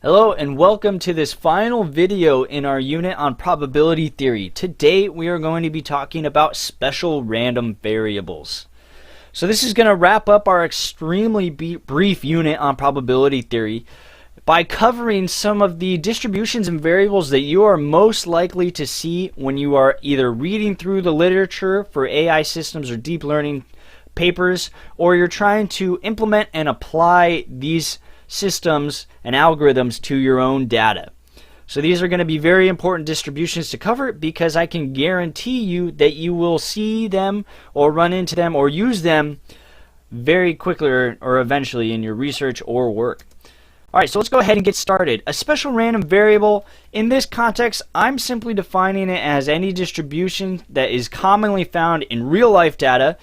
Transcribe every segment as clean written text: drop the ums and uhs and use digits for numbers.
Hello and welcome to this final video in our unit on probability theory. Today we are going to be talking about special random variables. So this is going to wrap up our extremely brief unit on probability theory by covering some of the distributions and variables that you are most likely to see when you are either reading through the literature for AI systems or deep learning papers, or you're trying to implement and apply these systems and algorithms to your own data. So these are going to be very important distributions to cover because I can guarantee you that you will see them or run into them or use them very quickly or eventually in your research or work. Alright, so let's go ahead and get started. A special random variable, in this context, I'm simply defining it as any distribution that is commonly found in real life data,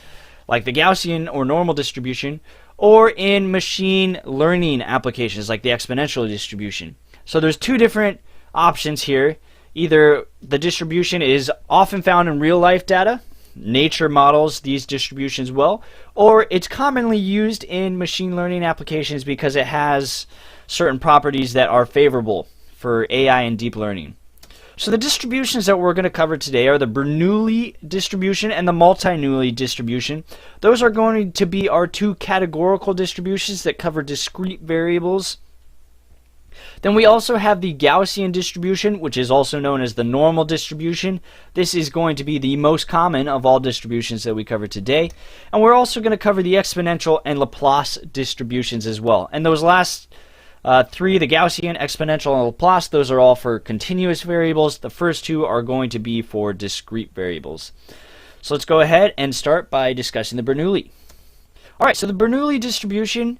like the Gaussian or normal distribution, or in machine learning applications like the exponential distribution. So there's two different options here. Either the distribution is often found in real life data, nature models these distributions well, or it's commonly used in machine learning applications because it has certain properties that are favorable for AI and deep learning. So the distributions that we're going to cover today are the Bernoulli distribution and the multi-Bernoulli distribution. Those are going to be our two categorical distributions that cover discrete variables. Then we also have the Gaussian distribution, which is also known as the normal distribution. This is going to be the most common of all distributions that we cover today. And we're also going to cover the exponential and Laplace distributions as well. And those last three, the Gaussian, exponential, and Laplace, those are all for continuous variables. The first two are going to be for discrete variables. So let's go ahead and start by discussing the Bernoulli. Alright, so the Bernoulli distribution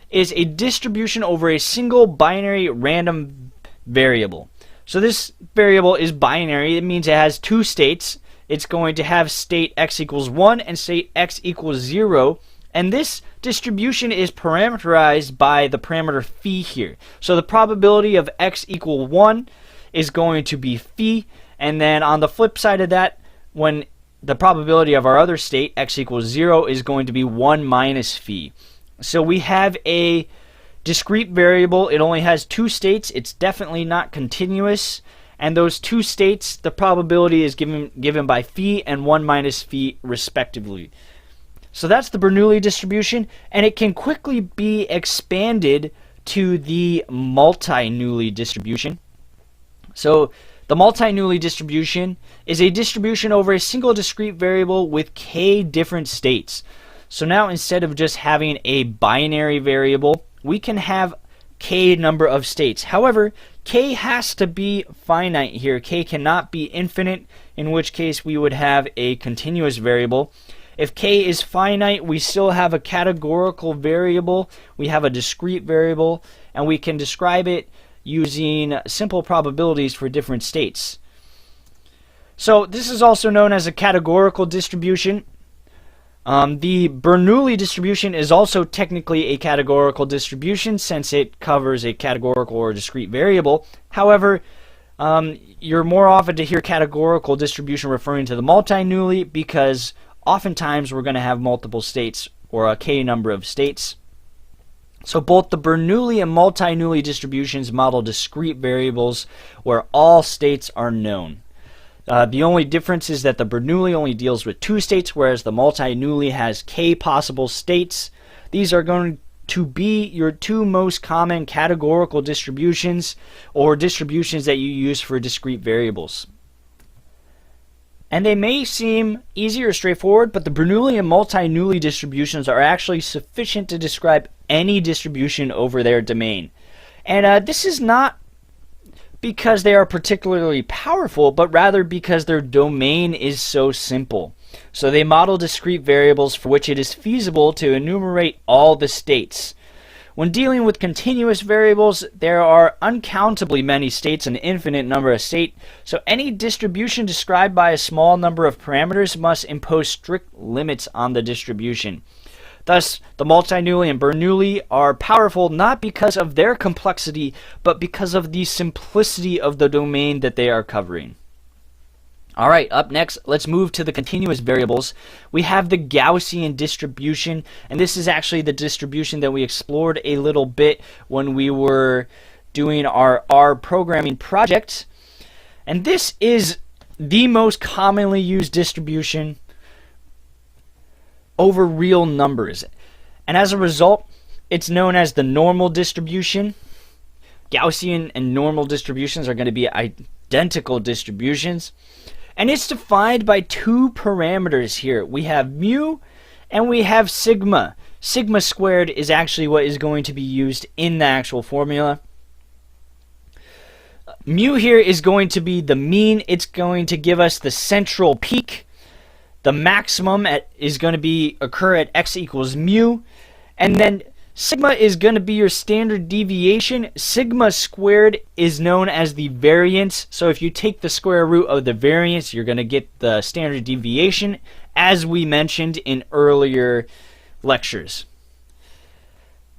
is a distribution over a single binary random variable. So this variable is binary. It means it has two states. It's going to have state x equals 1 and state x equals 0. And this distribution is parameterized by the parameter phi here. So the probability of x equal 1 is going to be phi. And then on the flip side of that, when the probability of our other state, x equals 0, is going to be 1 minus phi. So we have a discrete variable. It only has two states. It's definitely not continuous. And those two states, the probability is given by phi and 1 minus phi respectively. So that's the Bernoulli distribution, and it can quickly be expanded to the multi-Bernoulli distribution. So the multi-Bernoulli distribution is a distribution over a single discrete variable with k different states. So now instead of just having a binary variable, we can have k number of states. However, k has to be finite here. K cannot be infinite, in which case we would have a continuous variable. If k is finite, we still have a categorical variable, we have a discrete variable, and we can describe it using simple probabilities for different states. So this is also known as a categorical distribution. The Bernoulli distribution is also technically a categorical distribution since it covers a categorical or discrete variable. However, you're more often to hear categorical distribution referring to the multi-Bernoulli because oftentimes we're going to have multiple states or a k number of states. So both the Bernoulli and multi-Bernoulli distributions model discrete variables where all states are known. The only difference is that the Bernoulli only deals with two states, whereas the multi-Bernoulli has k possible states. These are going to be your two most common categorical distributions or distributions that you use for discrete variables. And they may seem easy or straightforward, but the Bernoulli and multi-Bernoulli distributions are actually sufficient to describe any distribution over their domain. And this is not because they are particularly powerful, but rather because their domain is so simple. So they model discrete variables for which it is feasible to enumerate all the states. When dealing with continuous variables, there are uncountably many states, an infinite number of states, so any distribution described by a small number of parameters must impose strict limits on the distribution. Thus, the multi-Bernoulli and Bernoulli are powerful not because of their complexity, but because of the simplicity of the domain that they are covering. Alright, up next, let's move to the continuous variables. We have the Gaussian distribution, and this is actually the distribution that we explored a little bit when we were doing our R programming project. And this is the most commonly used distribution over real numbers. And as a result, it's known as the normal distribution. Gaussian and normal distributions are going to be identical distributions. And it's defined by two parameters here. We have mu and we have sigma. Sigma squared is actually what is going to be used in the actual formula. Mu here is going to be the mean. It's going to give us the central peak. The maximum is going to occur at x equals mu. And then sigma is going to be your standard deviation. Sigma squared is known as the variance. So if you take the square root of the variance, you're going to get the standard deviation, as we mentioned in earlier lectures.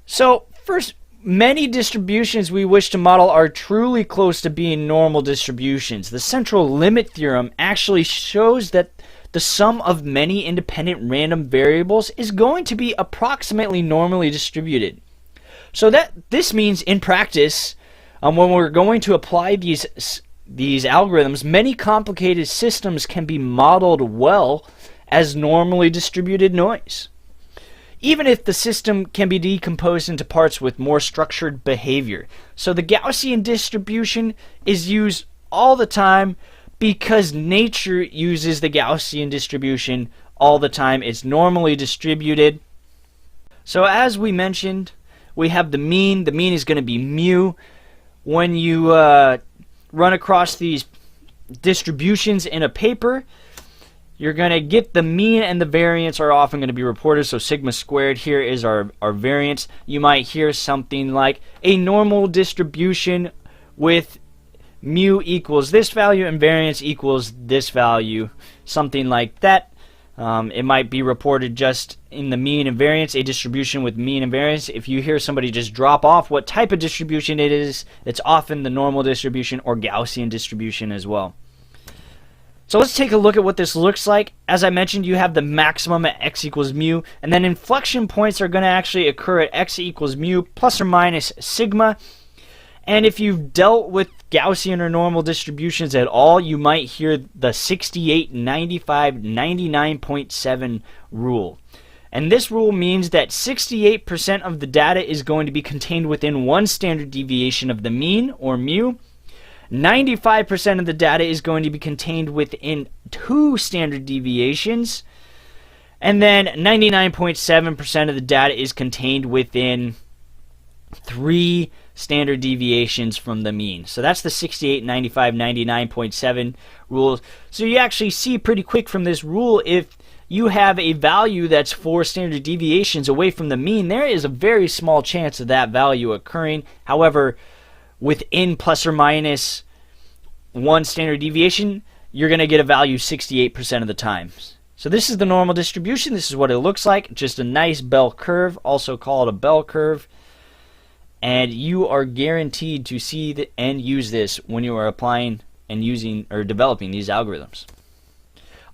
So first, many distributions we wish to model are truly close to being normal distributions. The central limit theorem actually shows that the sum of many independent random variables is going to be approximately normally distributed. So this means in practice, when we're going to apply these algorithms, many complicated systems can be modeled well as normally distributed noise, even if the system can be decomposed into parts with more structured behavior. So the Gaussian distribution is used all the time because nature uses the Gaussian distribution all the time. It's normally distributed. So as we mentioned, we have the mean. The mean is going to be mu. When you run across these distributions in a paper, you're going to get the mean and the variance are often going to be reported. So sigma squared here is our variance. You might hear something like a normal distribution with mu equals this value and variance equals this value, something like that. It might be reported just in the mean and variance, a distribution with mean and variance. If you hear somebody just drop off what type of distribution it is, it's often the normal distribution or Gaussian distribution as well. So let's take a look at what this looks like. As I mentioned, you have the maximum at x equals mu, and then inflection points are going to actually occur at x equals mu plus or minus sigma. And if you've dealt with Gaussian or normal distributions at all, you might hear the 68, 95, 99.7 rule. And this rule means that 68% of the data is going to be contained within one standard deviation of the mean, or mu. 95% of the data is going to be contained within two standard deviations. And then 99.7% of the data is contained within three standard deviations from the mean. So that's the 68, 95, 99.7 rules. So you actually see pretty quick from this rule, if you have a value that's 4 standard deviations away from the mean, there is a very small chance of that value occurring. However, within plus or minus 1 standard deviation, you're going to get a value 68% of the time. So this is the normal distribution. This is what it looks like. Just a nice bell curve, also called a bell curve. And you are guaranteed to see and use this when you are applying and using or developing these algorithms.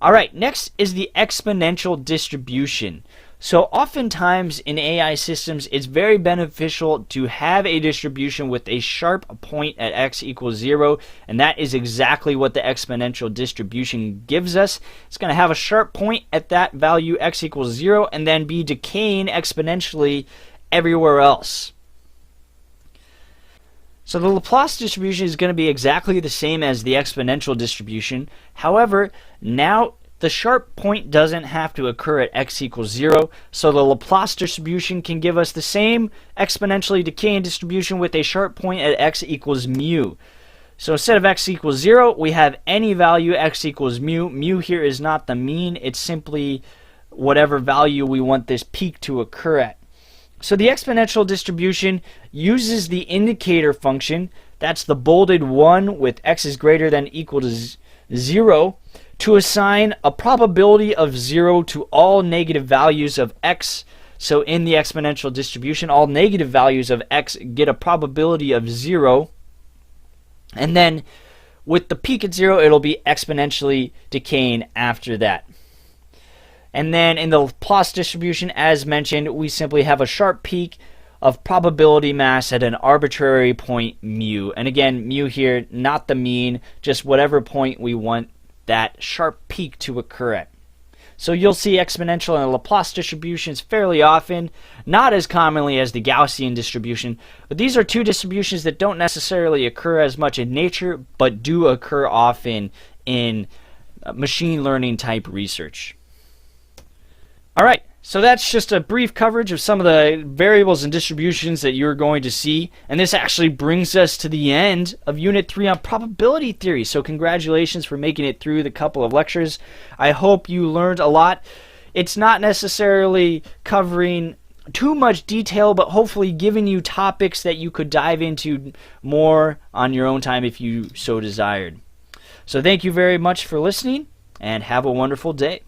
All right, next is the exponential distribution. So oftentimes in AI systems, it's very beneficial to have a distribution with a sharp point at x equals 0, and that is exactly what the exponential distribution gives us. It's going to have a sharp point at that value x equals 0 and then be decaying exponentially everywhere else. So the Laplace distribution is going to be exactly the same as the exponential distribution. However, now the sharp point doesn't have to occur at x equals 0, so the Laplace distribution can give us the same exponentially decaying distribution with a sharp point at x equals mu. So instead of x equals 0, we have any value x equals mu. Mu here is not the mean, it's simply whatever value we want this peak to occur at. So the exponential distribution uses the indicator function, that's the bolded 1 with x is greater than or equal to 0, to assign a probability of 0 to all negative values of x. So in the exponential distribution, all negative values of x get a probability of 0. And then with the peak at 0, it'll be exponentially decaying after that. And then in the Laplace distribution, as mentioned, we simply have a sharp peak of probability mass at an arbitrary point mu. And again, mu here, not the mean, just whatever point we want that sharp peak to occur at. So you'll see exponential and Laplace distributions fairly often, not as commonly as the Gaussian distribution, but these are two distributions that don't necessarily occur as much in nature, but do occur often in machine learning type research. All right. So that's just a brief coverage of some of the variables and distributions that you're going to see. And this actually brings us to the end of Unit 3 on probability theory. So congratulations for making it through the couple of lectures. I hope you learned a lot. It's not necessarily covering too much detail, but hopefully giving you topics that you could dive into more on your own time if you so desired. So thank you very much for listening, and have a wonderful day.